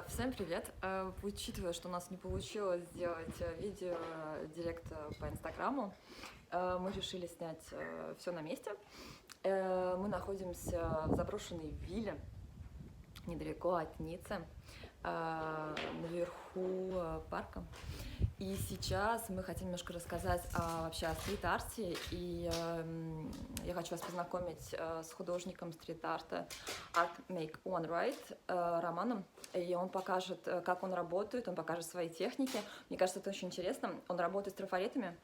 Всем привет! Учитывая, что у нас не получилось сделать видео директ по Инстаграму, мы решили снять все на месте. Мы находимся в заброшенной вилле недалеко от Ниццы, наверху парка. И сейчас мы хотим немножко рассказать вообще о стрит-арте, и я хочу вас познакомить с художником стрит-арта Art Make One Right Романом, и он покажет, как он работает, он покажет свои техники. Мне кажется, это очень интересно. Он работает с трафаретами,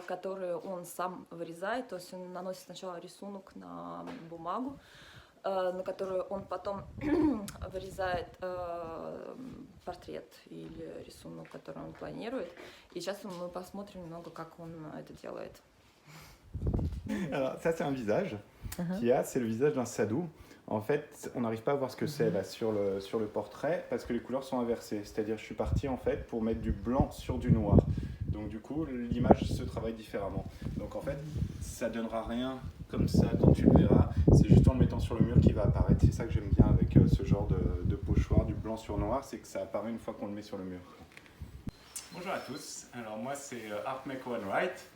которые он сам вырезает, то есть он наносит сначала рисунок на бумагу, на которую он потом вырезает портрет или рисунок, который он планирует. И сейчас мы посмотрим немного, как он это делает. Alors ça c'est un visage c'est le visage d'un sadou. En fait, on n'arrive pas à voir ce que c'est là sur le portrait parce que les couleurs sont inversées. C'est-à-dire, je suis parti en fait pour mettre du blanc sur du noir. Donc du coup, l'image se travaille différemment. Donc en fait, ça donnera rien comme ça quand tu le verras. C'est juste en le mettant sur le mur qui va apparaître. C'est ça que j'aime bien avec ce genre de pochoir, du blanc sur noir, c'est que ça apparaît une fois qu'on le met sur le mur. Bonjour à tous, alors moi c'est Art Make One Right.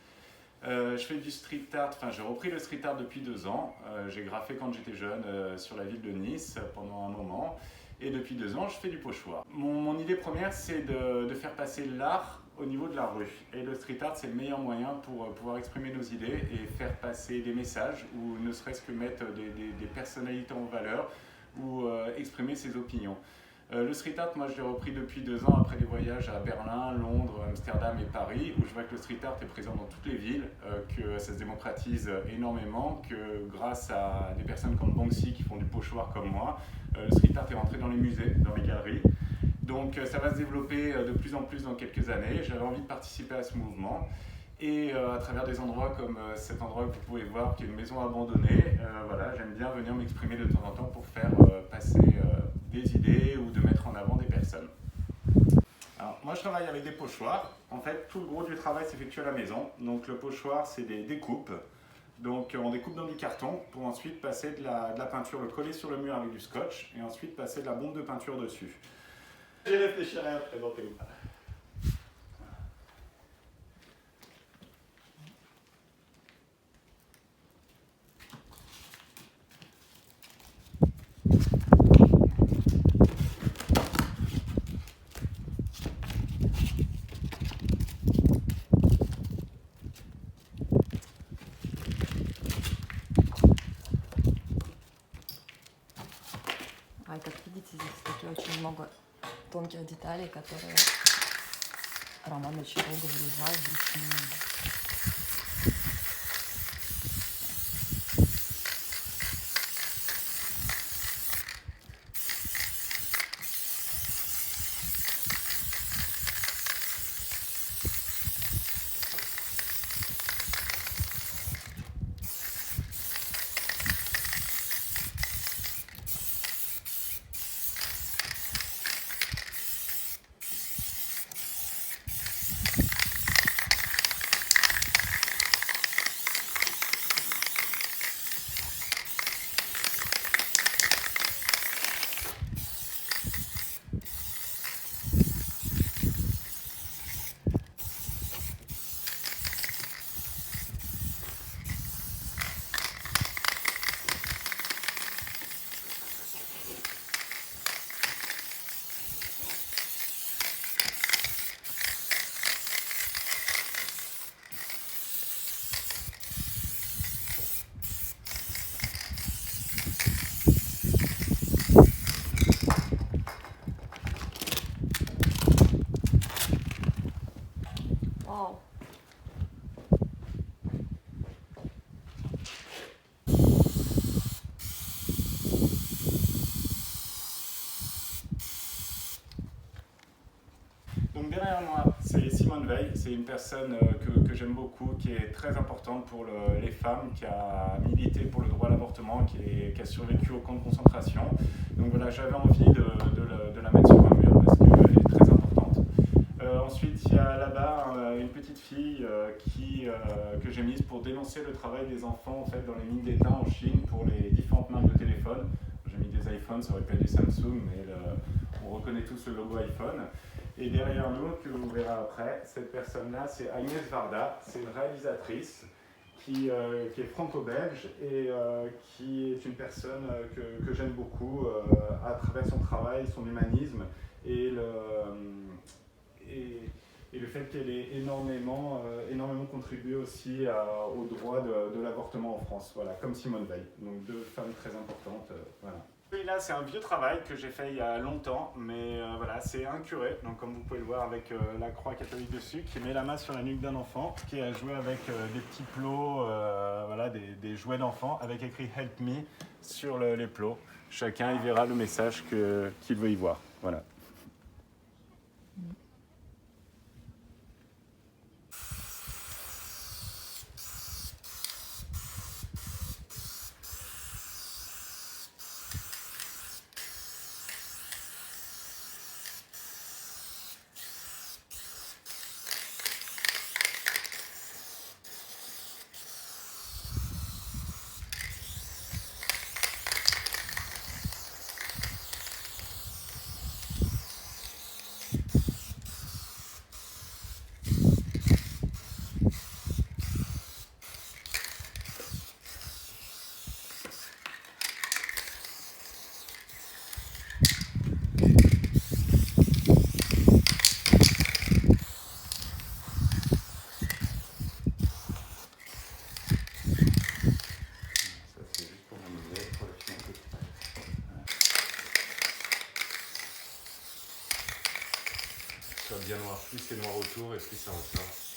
Je fais du street art, j'ai repris le street art depuis 2 ans. J'ai graffé quand j'étais jeune sur la ville de Nice pendant un moment. Et depuis 2 ans, je fais du pochoir. Mon idée première, c'est de faire passer l'art au niveau de la rue. Et le street art, c'est le meilleur moyen pour pouvoir exprimer nos idées et faire passer des messages, ou ne serait-ce que mettre des personnalités en valeur, ou exprimer ses opinions. Le street art, moi je l'ai repris depuis 2 ans après des voyages à Berlin, Londres, Amsterdam et Paris, où je vois que le street art est présent dans toutes les villes, que ça se démocratise énormément, que grâce à des personnes comme Banksy qui font du pochoir comme moi, le street art est rentré dans les musées, dans les galeries. Donc ça va se développer de plus en plus dans quelques années. J'avais envie de participer à ce mouvement. Et à travers des endroits comme cet endroit que vous pouvez voir, qui est une maison abandonnée, voilà, j'aime bien venir m'exprimer de temps en temps pour faire passer des idées ou de mettre en avant des personnes. Alors, moi je travaille avec des pochoirs. En fait, tout le gros du travail s'effectue à la maison. Donc le pochoir, c'est des découpes. Donc on découpe dans du carton pour ensuite passer de la peinture, le coller sur le mur avec du scotch et ensuite passer de la bombe de peinture dessus. J'y réfléchirai à présenter ou pas. И как видите, здесь такие очень много тонких деталей, которые Роман очень долго вырезал вручную. Вау! Donc derrière moi, c'est Simone Veil, c'est une personne que j'aime beaucoup, qui est très importante pour les femmes, qui a milité pour le droit à l'avortement, qui a survécu au camp de concentration. Donc voilà, j'avais envie de la mettre sur un mur parce qu'elle est très importante. Ensuite, il y a là-bas une petite fille que j'ai mise pour dénoncer le travail des enfants en fait, dans les mines d'étain en Chine pour les différentes marques de téléphone. J'ai mis des iPhones, ça aurait pu être du Samsung, mais on reconnaît connaît tous le logo iPhone. Et derrière nous, que vous verrez après, cette personne-là, c'est Agnès Varda, c'est une réalisatrice qui est franco-belge et qui est une personne que j'aime beaucoup à travers son travail, son humanisme et le fait qu'elle ait énormément contribué aussi au droit de l'avortement en France, voilà, comme Simone Veil. Donc deux femmes très importantes, voilà. Celui-là, c'est un vieux travail que j'ai fait il y a longtemps, mais voilà, c'est un curé, donc comme vous pouvez le voir avec la croix catholique dessus, qui met la main sur la nuque d'un enfant, qui a joué avec des petits plots, voilà, des jouets d'enfants, avec écrit « Help me » sur les plots. Chacun y verra le message qu'il veut y voir. Voilà. Bien noir, plus c'est noir autour et plus ça ressort.